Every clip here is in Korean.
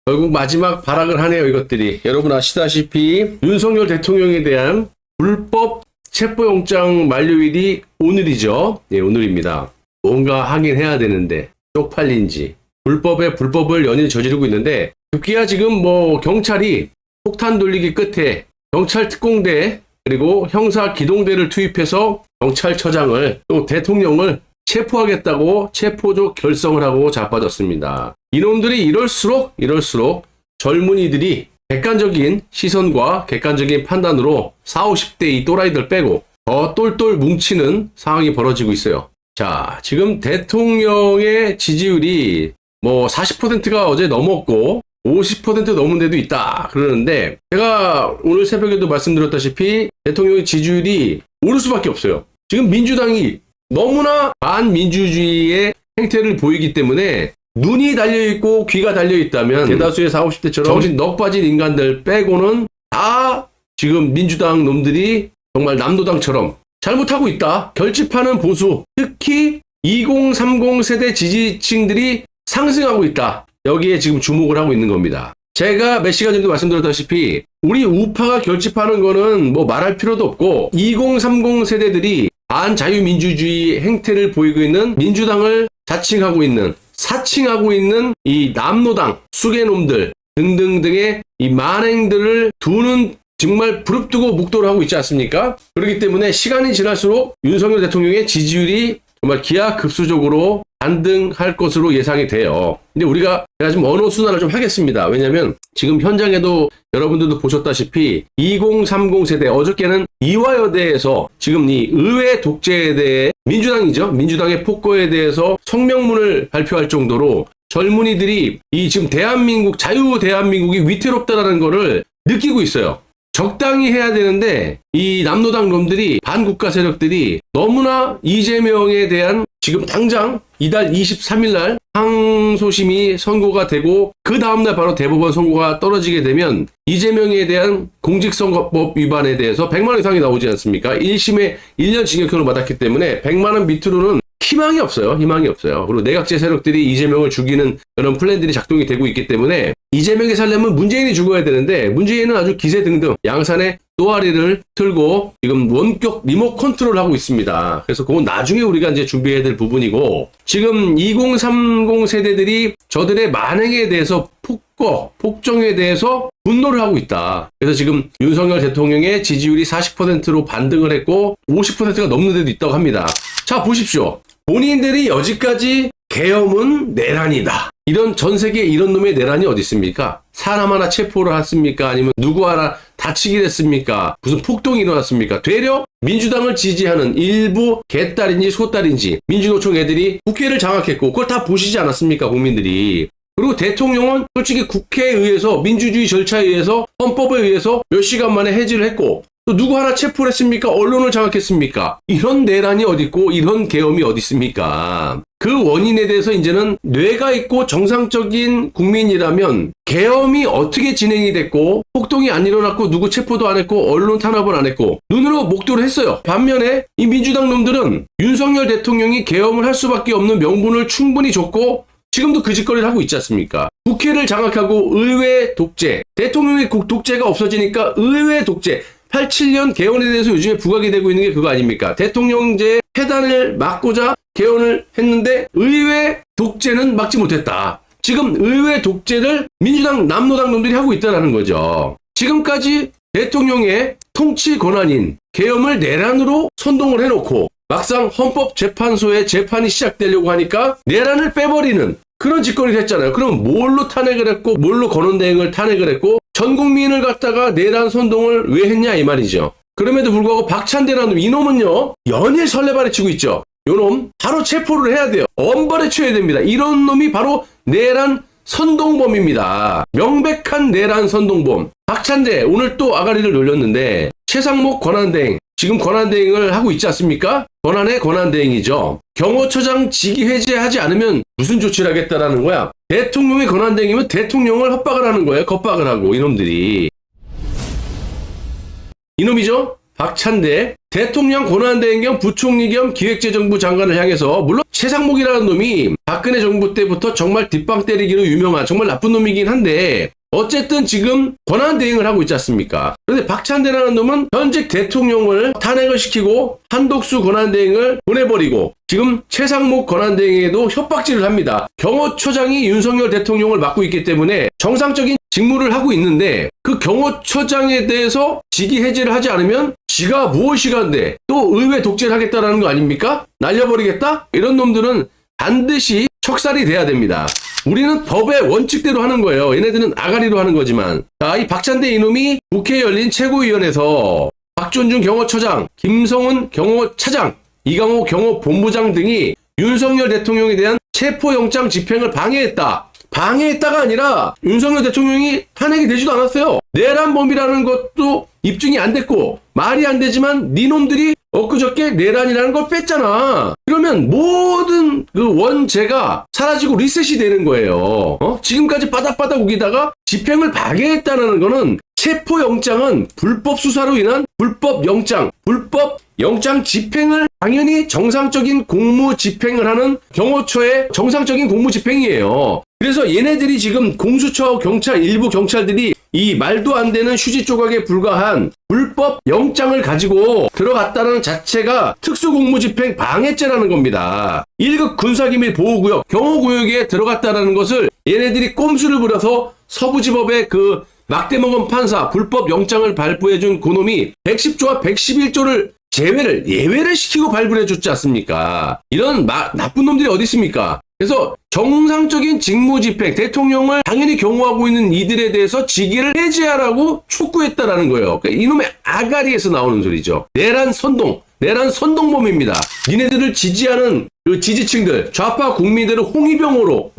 결국 마지막 발악을 하네요, 이것들이. 여러분 아시다시피 윤석열 대통령에 대한 불법 체포영장 만료일이 오늘이죠. 예, 오늘입니다. 뭔가 하긴 해야 되는데 쪽팔린지 불법에 불법을 연일 저지르고 있는데, 급기야 지금 경찰이 폭탄 돌리기 끝에 경찰 특공대 그리고 형사 기동대를 투입해서 경찰처장을 또 대통령을 체포하겠다고 체포조 결성을 하고 자빠졌습니다. 이놈들이 이럴수록 젊은이들이 객관적인 시선과 객관적인 판단으로 40, 50대 이 또라이들 빼고 더 똘똘 뭉치는 상황이 벌어지고 있어요. 자, 지금 대통령의 지지율이 40%가 어제 넘었고 50% 넘은 데도 있다 그러는데, 제가 오늘 새벽에도 말씀드렸다시피 대통령의 지지율이 오를 수밖에 없어요. 지금 민주당이 너무나 반민주주의의 행태를 보이기 때문에 눈이 달려있고 귀가 달려있다면 대다수의 40, 50대처럼 정신 넋 빠진 인간들 빼고는 다 지금 민주당 놈들이 정말 남노당처럼 잘못하고 있다. 결집하는 보수, 특히 2030 세대 지지층들이 상승하고 있다. 여기에 지금 주목을 하고 있는 겁니다. 제가 몇 시간 전에도 말씀드렸다시피 우리 우파가 결집하는 거는 말할 필요도 없고, 2030 세대들이 반자유민주주의 행태를 보이고 있는 민주당을 자칭하고 있는, 사칭하고 있는 이 남노당, 수개놈들 등등등의 이 만행들을 두는 정말 부릅뜨고 묵도를 하고 있지 않습니까? 그렇기 때문에 시간이 지날수록 윤석열 대통령의 지지율이 정말 기하급수적으로 반등할 것으로 예상이 돼요. 근데 제가 지금 언어 순환을 좀 하겠습니다. 왜냐면 지금 현장에도 여러분들도 보셨다시피 2030 세대, 어저께는 이화여대에서 지금 이 의회 독재에 대해 민주당이죠. 민주당의 폭거에 대해서 성명문을 발표할 정도로 젊은이들이 이 지금 자유 대한민국이 위태롭다라는 거를 느끼고 있어요. 적당히 해야 되는데 이 남노당 놈들이, 반국가 세력들이 너무나 이재명에 대한, 지금 당장 이달 23일 날 항소심이 선고가 되고 그 다음날 바로 대법원 선고가 떨어지게 되면 이재명에 대한 공직선거법 위반에 대해서 100만 원 이상이 나오지 않습니까? 1심에 1년 징역형을 받았기 때문에 100만 원 밑으로는 희망이 없어요. 그리고 내각제 세력들이 이재명을 죽이는 그런 플랜들이 작동이 되고 있기 때문에 이재명이 살려면 문재인이 죽어야 되는데, 문재인은 아주 기세등등 양산에 또아리를 틀고 지금 원격 리모트 컨트롤하고 있습니다. 그래서 그건 나중에 우리가 이제 준비해야 될 부분이고, 지금 2030 세대들이 저들의 만행에 대해서 폭정에 대해서 분노를 하고 있다. 그래서 지금 윤석열 대통령의 지지율이 40%로 반등을 했고 50%가 넘는 데도 있다고 합니다. 자, 보십시오. 본인들이 여지까지 계엄은 내란이다, 이런 전 세계에 이런 놈의 내란이 어디 있습니까? 사람 하나 체포를 했습니까? 아니면 누구 하나 다치게 됐습니까? 무슨 폭동이 일어났습니까? 되려 민주당을 지지하는 일부 개딸인지 소딸인지 민주노총 애들이 국회를 장악했고, 그걸 다 보시지 않았습니까, 국민들이? 그리고 대통령은 솔직히 국회에 의해서, 민주주의 절차에 의해서, 헌법에 의해서 몇 시간 만에 해지를 했고, 또 누구 하나 체포를 했습니까? 언론을 장악했습니까? 이런 내란이 어디 있고 이런 계엄이 어디 있습니까? 그 원인에 대해서 이제는 뇌가 있고 정상적인 국민이라면 계엄이 어떻게 진행이 됐고, 폭동이 안 일어났고, 누구 체포도 안 했고, 언론 탄압을 안 했고, 눈으로 목도를 했어요. 반면에 이 민주당 놈들은 윤석열 대통령이 계엄을 할 수밖에 없는 명분을 충분히 줬고 지금도 그 짓거리를 하고 있지 않습니까? 국회를 장악하고 의회 독재, 대통령의 독재가 없어지니까 의회 독재, 87년 개헌에 대해서 요즘에 부각이 되고 있는 게 그거 아닙니까? 대통령제 폐단을 막고자 개헌을 했는데 의회 독재는 막지 못했다. 지금 의회 독재를 민주당, 남노당 놈들이 하고 있다는 거죠. 지금까지 대통령의 통치 권한인 계엄을 내란으로 선동을 해놓고 막상 헌법재판소의 재판이 시작되려고 하니까 내란을 빼버리는 그런 짓거리를 했잖아요. 그럼 뭘로 탄핵을 했고, 뭘로 권한대행을 탄핵을 했고, 전 국민을 갖다가 내란 선동을 왜 했냐 이 말이죠. 그럼에도 불구하고 박찬대라는 놈, 이놈은요 연일 설레발에 치고 있죠. 요놈 바로 체포를 해야 돼요. 엄벌에 쳐야 됩니다. 이런 놈이 바로 내란 선동범입니다. 명백한 내란 선동범. 박찬대 오늘 또 아가리를 놀렸는데, 최상목 권한대행, 지금 권한대행을 하고 있지 않습니까? 권한의 권한대행이죠. 경호처장 직위 해제하지 않으면 무슨 조치를 하겠다라는 거야. 대통령의 권한대행이면 대통령을 협박을 하는 거예요. 겁박을 하고, 이놈들이. 이놈이죠? 박찬대 대통령 권한대행 겸 부총리 겸 기획재정부 장관을 향해서 물론 최상목이라는 놈이 박근혜 정부 때부터 정말 뒷방 때리기로 유명한 정말 나쁜 놈이긴 한데 어쨌든 지금 권한대행을 하고 있지 않습니까? 그런데 박찬대라는 놈은 현직 대통령을 탄핵을 시키고 한독수 권한대행을 보내버리고 지금 최상목 권한대행에도 협박질을 합니다. 경호처장이 윤석열 대통령을 맡고 있기 때문에 정상적인 직무를 하고 있는데 그 경호처장에 대해서 직위 해제를 하지 않으면 지가 무엇이간데 또 의회 독재를 하겠다라는 거 아닙니까? 날려버리겠다? 이런 놈들은 반드시 척살이 돼야 됩니다. 우리는 법의 원칙대로 하는 거예요. 얘네들은 아가리로 하는 거지만. 자, 이 박찬대 이놈이 국회에 열린 최고위원회에서 박존중 경호처장, 김성은 경호차장, 이강호 경호본부장 등이 윤석열 대통령에 대한 체포영장 집행을 방해했다. 방해했다가 아니라 윤석열 대통령이 탄핵이 되지도 않았어요. 내란범이라는 것도 입증이 안 됐고 말이 안 되지만 니놈들이 엊그저께 내란이라는 걸 뺐잖아. 그러면 모든 그 원죄가 사라지고 리셋이 되는 거예요. 지금까지 바닥바닥 우기다가 집행을 방해했다는 거는 체포영장은 불법 수사로 인한 불법 영장 집행을 당연히 정상적인 공무 집행을 하는 경호처의 정상적인 공무 집행이에요. 그래서 얘네들이 지금 공수처 경찰 일부 경찰들이 이 말도 안 되는 휴지 조각에 불과한 불법 영장을 가지고 들어갔다는 자체가 특수공무집행 방해죄라는 겁니다. 1급 군사기밀 보호구역 경호구역에 들어갔다는 것을 얘네들이 꼼수를 부려서 서부지법의 그 막대먹은 판사 불법 영장을 발부해준 그놈이 110조와 111조를 예외를 시키고 발부를 해줬지 않습니까? 이런 나쁜 놈들이 어디 있습니까? 그래서 정상적인 직무집행, 대통령을 당연히 경호하고 있는 이들에 대해서 직위를 해제하라고 촉구했다라는 거예요. 그러니까 이놈의 아가리에서 나오는 소리죠. 내란 선동범입니다. 니네들을 지지하는 그 지지층들, 좌파 국민들을 홍위병으로,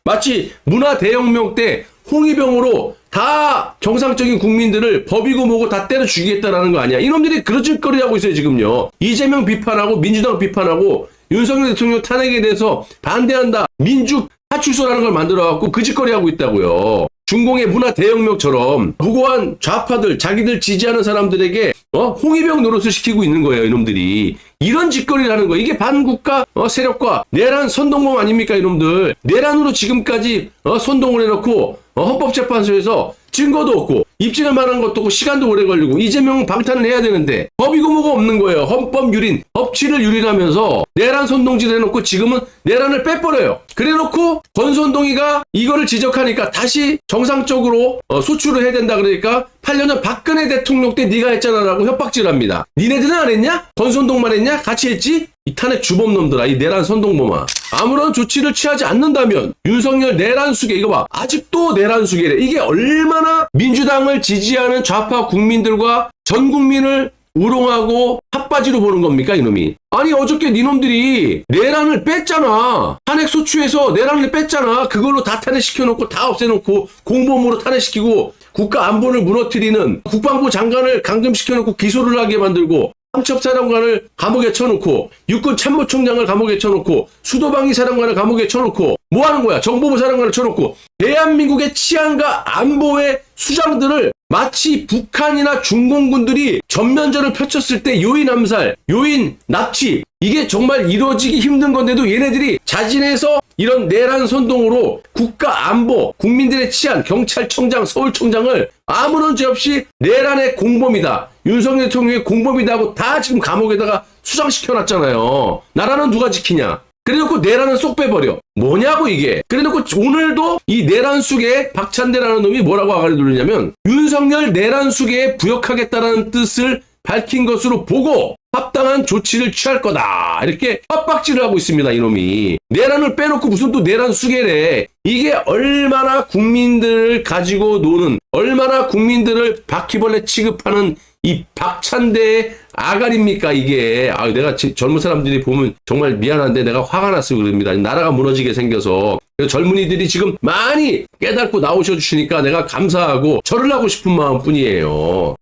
마치 문화대혁명 때 홍위병으로 다 정상적인 국민들을 법이고 뭐고 다 때려 죽이겠다라는 거 아니야. 이놈들이 그런 짓거리 하고 있어요, 지금요. 이재명 비판하고 민주당 비판하고 윤석열 대통령 탄핵에 대해서 반대한다. 민주 파출소라는 걸 만들어갖고 그 짓거리 하고 있다고요. 중공의 문화대혁명처럼 무고한 좌파들, 자기들 지지하는 사람들에게 홍위병 노릇을 시키고 있는 거예요, 이놈들이. 이런 짓거리를 하는 거예요. 이게 반국가 세력과 내란 선동범 아닙니까, 이놈들. 내란으로 지금까지 선동을 해놓고 헌법재판소에서 증거도 없고 입증할 만한 것도 없고 시간도 오래 걸리고 이재명은 방탄을 해야 되는데 법이고 뭐가 없는 거예요. 헌법 유린, 법치를 유린하면서 내란 선동질 해놓고 지금은 내란을 빼버려요. 그래놓고 권선동이가 이거를 지적하니까 다시 정상적으로 수출을 해야 된다 그러니까 8년 전 박근혜 대통령 때 네가 했잖아라고 협박질합니다. 니네들은 안 했냐? 권선동만 했냐? 같이 했지? 이 탄핵 주범놈들아, 이 내란 선동범아. 아무런 조치를 취하지 않는다면 윤석열 내란 수계, 이거 봐, 아직도 내란 수계래. 이게 얼마나 민주당을 지지하는 좌파 국민들과 전 국민을 우롱하고 핫바지로 보는 겁니까, 이놈이? 아니, 어저께 니놈들이 내란을 뺐잖아. 탄핵 소추에서 내란을 뺐잖아. 그걸로 다 탄핵시켜놓고 다 없애놓고 공범으로 탄핵시키고 국가 안보를 무너뜨리는 국방부 장관을 감금시켜놓고 기소를 하게 만들고 황첩사령관을 감옥에 쳐놓고 육군 참모총장을 감옥에 쳐놓고 수도방위 사령관을 감옥에 쳐놓고 뭐 하는 거야? 정보부 사령관을 쳐놓고 대한민국의 치안과 안보의 수장들을 마치 북한이나 중공군들이 전면전을 펼쳤을 때 요인 암살, 요인 납치, 이게 정말 이루어지기 힘든 건데도 얘네들이 자진해서 이런 내란 선동으로 국가 안보, 국민들의 치안, 경찰청장, 서울청장을 아무런 죄 없이 내란의 공범이다, 윤석열 대통령의 공범이다 하고 다 지금 감옥에다가 수장시켜놨잖아요. 나라는 누가 지키냐? 그래놓고 내란은 쏙 빼버려. 뭐냐고 이게. 그래놓고 오늘도 이 내란 수계에 박찬대라는 놈이 뭐라고 아가리 돌리냐면 윤석열 내란 수계에 부역하겠다는 뜻을 밝힌 것으로 보고 합당한 조치를 취할 거다, 이렇게 협박질을 하고 있습니다, 이놈이. 내란을 빼놓고 무슨 또 내란 수계래. 이게 얼마나 국민들을 가지고 노는, 얼마나 국민들을 바퀴벌레 취급하는 이 박찬대의 아가리입니까, 이게. 내가 젊은 사람들이 보면 정말 미안한데 내가 화가 났어 그럽니다. 나라가 무너지게 생겨서. 젊은이들이 지금 많이 깨닫고 나오셔 주시니까 내가 감사하고 절을 하고 싶은 마음뿐이에요.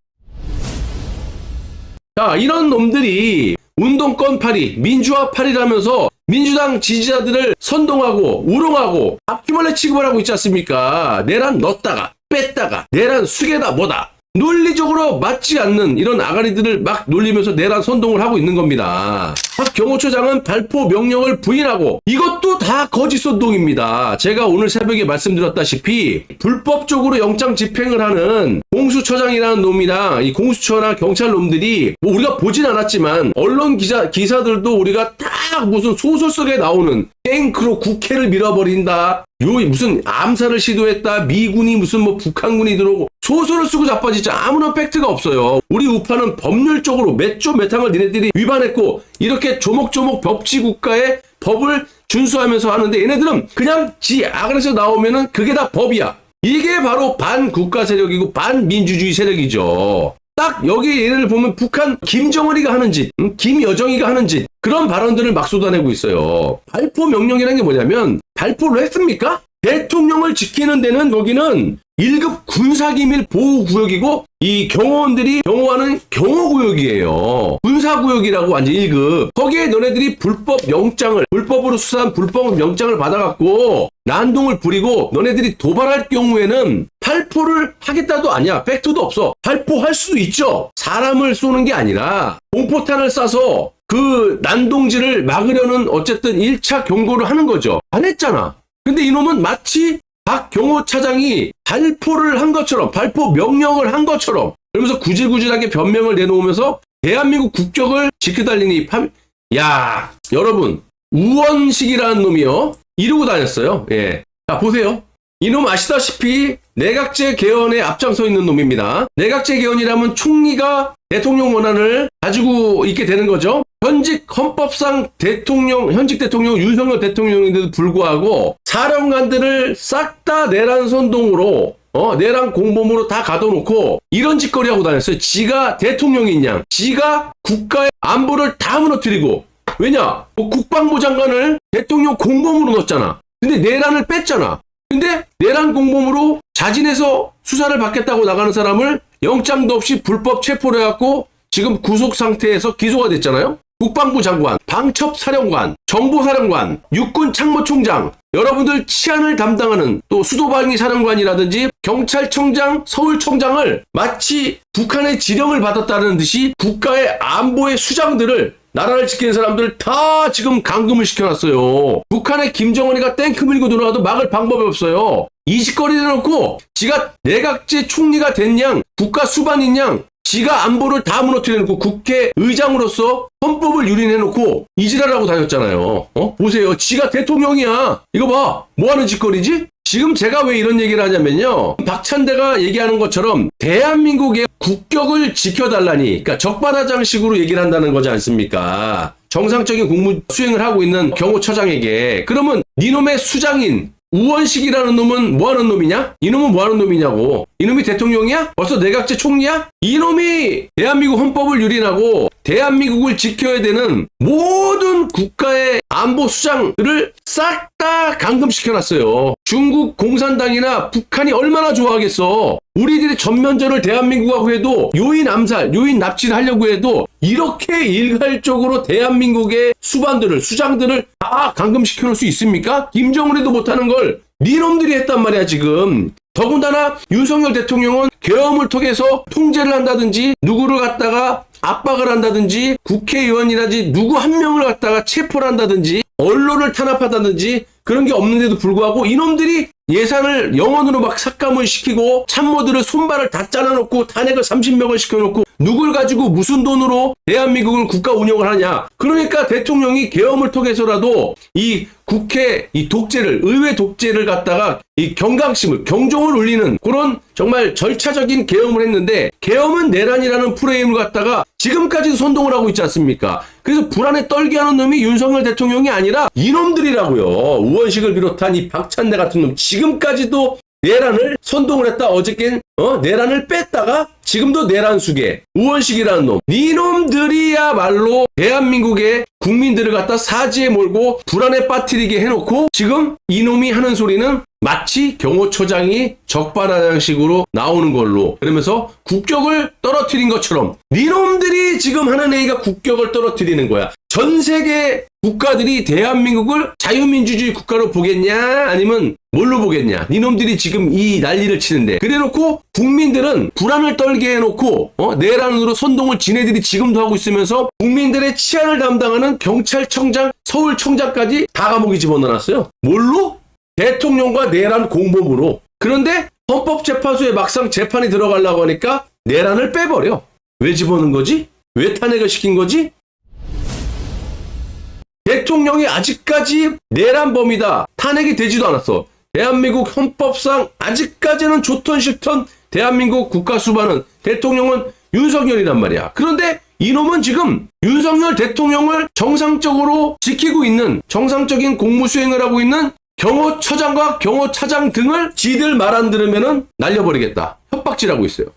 자, 이런 놈들이 운동권 파리, 민주화 파리라면서 민주당 지지자들을 선동하고 우롱하고 바퀴벌레 취급을 하고 있지 않습니까? 내란 넣었다가 뺐다가 내란 수계다 뭐다. 논리적으로 맞지 않는 이런 아가리들을 막 놀리면서 내란 선동을 하고 있는 겁니다. 박 경호처장은 발포 명령을 부인하고 이것도 다 거짓 선동입니다. 제가 오늘 새벽에 말씀드렸다시피 불법적으로 영장 집행을 하는 공수처장이라는 놈이랑 이 공수처나 경찰 놈들이 뭐 우리가 보진 않았지만 언론 기사들도 우리가 딱 무슨 소설 속에 나오는 탱크로 국회를 밀어버린다. 무슨 암살을 시도했다. 미군이 무슨 뭐 북한군이 들어오고 소설을 쓰고 자빠지지 아무런 팩트가 없어요. 우리 우파는 법률적으로 몇 조 몇 항을 니네들이 위반했고 이렇게 조목조목 법치국가의 법을 준수하면서 하는데 얘네들은 그냥 지 아그에서 나오면은 그게 다 법이야. 이게 바로 반국가 세력이고 반민주주의 세력이죠. 딱 여기 얘네를 보면 북한 김정은이가 하는 짓, 김여정이가 하는 짓 그런 발언들을 막 쏟아내고 있어요. 발포 명령이라는 게 뭐냐면 발포를 했습니까? 대통령을 지키는 데는 거기는 1급 군사기밀 보호구역이고 이 경호원들이 경호하는 경호구역이에요. 군사구역이라고 완전 1급. 거기에 너네들이 불법으로 수사한 불법 영장을 받아갖고 난동을 부리고 너네들이 도발할 경우에는 발포를 하겠다도 아니야. 팩트도 없어. 발포할 수도 있죠. 사람을 쏘는 게 아니라 공포탄을 쏴서 그 난동질을 막으려는 어쨌든 1차 경고를 하는 거죠. 안 했잖아. 근데 이놈은 마치 박 경호차장이 발포를 한 것처럼 발포 명령을 한 것처럼 그러면서 구질구질하게 변명을 내놓으면서 대한민국 국격을 지켜달리니 야 여러분 우원식이라는 놈이요 이러고 다녔어요. 예, 자 보세요. 이놈 아시다시피 내각제 개헌에 앞장서 있는 놈입니다. 내각제 개헌이라면 총리가 대통령 권한을 가지고 있게 되는 거죠. 현직 헌법상 현직 대통령 윤석열 대통령인데도 불구하고 사령관들을 싹 다 내란 선동으로 내란 공범으로 다 가둬놓고 이런 짓거리 하고 다녔어요. 지가 대통령인 양, 지가 국가의 안보를 다 무너뜨리고 왜냐? 국방부 장관을 대통령 공범으로 넣었잖아. 근데 내란을 뺐잖아. 근데 내란 공범으로 자진해서 수사를 받겠다고 나가는 사람을 영장도 없이 불법 체포를 해갖고 지금 구속 상태에서 기소가 됐잖아요. 국방부 장관, 방첩사령관, 정보사령관, 육군참모총장, 여러분들 치안을 담당하는 또 수도방위 사령관이라든지 경찰청장, 서울청장을 마치 북한의 지령을 받았다는 듯이 국가의 안보의 수장들을 나라를 지키는 사람들 다 지금 감금을 시켜놨어요. 북한의 김정은이가 탱크 밀고 들어와도 막을 방법이 없어요. 이 짓거리를 해놓고 지가 내각제 총리가 된 양, 국가 수반인 양 지가 안보를 다 무너뜨려놓고 국회의장으로서 헌법을 유린해놓고 이지랄하고 다녔잖아요. 보세요. 지가 대통령이야. 이거 봐. 뭐하는 짓거리지? 지금 제가 왜 이런 얘기를 하냐면요. 박찬대가 얘기하는 것처럼 대한민국의 국격을 지켜달라니 그러니까 적반하장식으로 얘기를 한다는 거지 않습니까? 정상적인 공무 수행을 하고 있는 경호처장에게 그러면 니놈의 수장인 우원식이라는 놈은 뭐하는 놈이냐? 이놈은 뭐하는 놈이냐고. 이놈이 대통령이야? 벌써 내각제 총리야? 이놈이 대한민국 헌법을 유린하고 대한민국을 지켜야 되는 모든 국가의 안보 수장들을 싹 다 감금시켜놨어요. 중국 공산당이나 북한이 얼마나 좋아하겠어. 우리들이 전면전을 대한민국하고 해도 요인 암살, 요인 납치를 하려고 해도 이렇게 일괄적으로 대한민국의 수장들을 다 감금시켜놓을 수 있습니까? 김정은이도 못하는 걸 니놈들이 했단 말이야 지금. 더군다나 윤석열 대통령은 계엄을 통해서 통제를 한다든지 누구를 갖다가 압박을 한다든지 국회의원이라든지 누구 한 명을 갖다가 체포를 한다든지 언론을 탄압하다든지 그런 게 없는데도 불구하고 이놈들이 예산을 영원으로 막 삭감을 시키고 참모들을 손발을 다 잘라놓고 탄핵을 30명을 시켜놓고 누굴 가지고 무슨 돈으로 대한민국을 국가 운영을 하냐. 그러니까 대통령이 계엄을 통해서라도 이 국회 이 독재를 의회 독재를 갖다가 이 경종을 울리는 그런 정말 절차적인 계엄을 했는데 계엄은 내란이라는 프레임을 갖다가 지금까지도 선동을 하고 있지 않습니까? 그래서 불안에 떨게 하는 놈이 윤석열 대통령이 아니라 이놈들이라고요. 우원식을 비롯한 이 박찬대 같은 놈 지금까지도 내란을 선동을 했다. 어저께는 내란을 뺐다가 지금도 내란 수계 우원식이라는 놈 이놈들이야말로 대한민국의 국민들을 갖다 사지에 몰고 불안에 빠뜨리게 해놓고 지금 이놈이 하는 소리는 마치 경호처장이 적반하장식으로 나오는 걸로 그러면서 국격을 떨어뜨린 것처럼 니놈들이 지금 하는 얘기가 국격을 떨어뜨리는 거야. 전 세계 국가들이 대한민국을 자유민주주의 국가로 보겠냐 아니면 뭘로 보겠냐. 니놈들이 지금 이 난리를 치는데 그래놓고 국민들은 불안을 떨게 해놓고 내란으로 선동을 지네들이 지금도 하고 있으면서 국민들의 치안을 담당하는 경찰청장, 서울청장까지 다 감옥에 집어넣어놨어요. 뭘로? 대통령과 내란 공범으로. 그런데 헌법재판소에 막상 재판이 들어가려고 하니까 내란을 빼버려. 왜 집어넣은 거지? 왜 탄핵을 시킨 거지? 대통령이 아직까지 내란범이다. 탄핵이 되지도 않았어. 대한민국 헌법상 아직까지는 좋던 싫던 대한민국 국가수반은 대통령은 윤석열이란 말이야. 그런데 이놈은 지금 윤석열 대통령을 정상적으로 지키고 있는 정상적인 공무 수행을 하고 있는 경호처장과 경호차장 등을 지들 말 안 들으면은 날려버리겠다. 협박질하고 있어요.